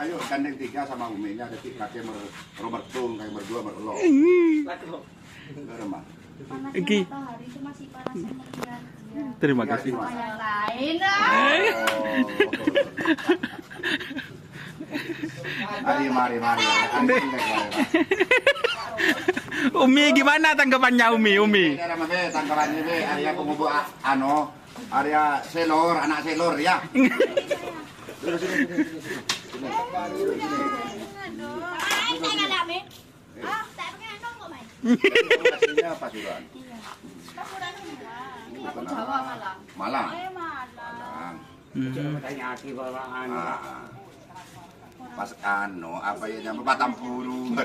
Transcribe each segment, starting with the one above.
Ayo gandeng 3 sama Uminya, jadi kakek mermertung, kayak berdua merelok. Beremah. Oke. Terima kasih. Mari. Umi gimana tanggapannya Umi? Tanggapannya be, Arya pengubu Arya selor, anak selor ya. Pasuruan. Malang. Pas apa ya nyampe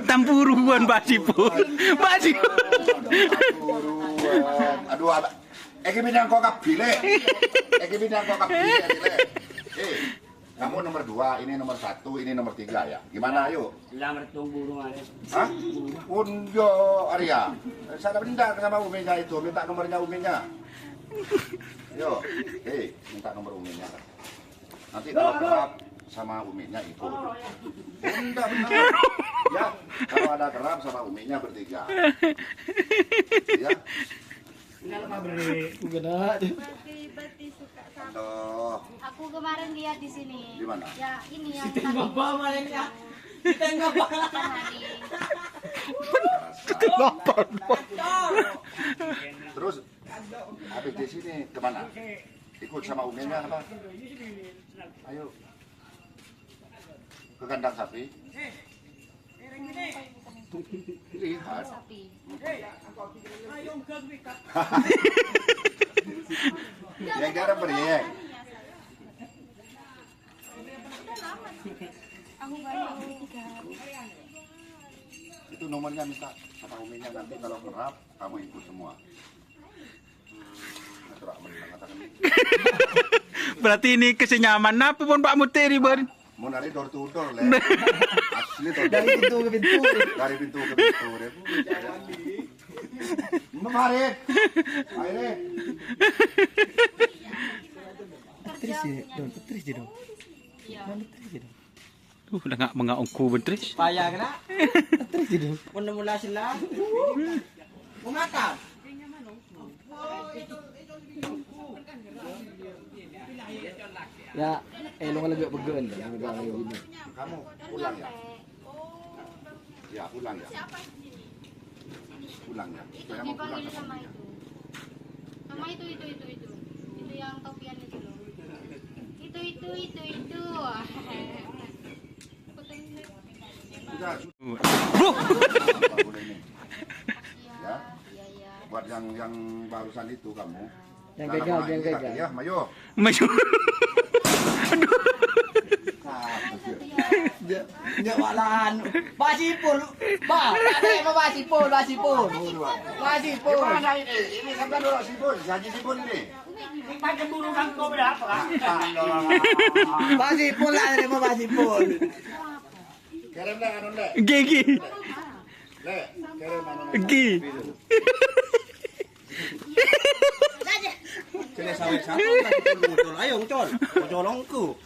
Tampuruan Basipun. Aduh, Eki bidang kok kabile. Kamu nomor 2, ini nomor 1, ini nomor 3 ya. Gimana ayo? Lamar tunggu rumah. Hah? Unjo Arya. Saya minta sama Uminya itu, minta nomornya Uminya. Yo, minta nomor Uminya. Nanti kalau kerap sama Uminya ikut. Benar. Ya, kalau ada kerap sama Uminya bertiga. Ya. Berarti suka sama. Aduh. Aku kemarin lihat di sini. Di mana? Ya, ini yang Terus habis di sini kemana? Ikut sama Uminya apa? Ayo. Ke kandang sapi. Lihat. sapi. Yang dia beriak. Aku banyak 3. Itu nomornya minta sama Uminya, nanti kalau kerap kamu ikut semua. Berarti ini kesenyaman apa pun Pak Muteri ber. Mau nari door to door le. Asli door dari pintu ke pintu. Dari pintu ke pintu. Mari. Ayo. Petris dong. Udah nggak mengaungku Betris. Payah kena. Terus jadi. Mula sila. Mau makan. Ya, lo kan lebih begel dah. Kamu pulang ya? Ya pulang ya. Pulang ya. Supaya mau pulang Dipanggil sama sama Uminya. itu. Sama itu. Itu yang topian itu loh. Itu. Sudah. Bro. Bangun ini. Ya. Iya. Buat yang barusan itu kamu. Yang Tanam gagal, lagi yang kaki gagal. Ya, Mayo. Maju. Jawalan. Basipul. Basipul. Gimana ini? Ini sampai dulu Sibun, Haji Sibun ini. Pakai burung kangkau berapa? Basipul lah, mau basipul. Kirim deh, anu deh. Gigi. Le, kirim anu deh. Gigi. Kena sawit satu lagi muncul. Ayo muncul. Muncul longku.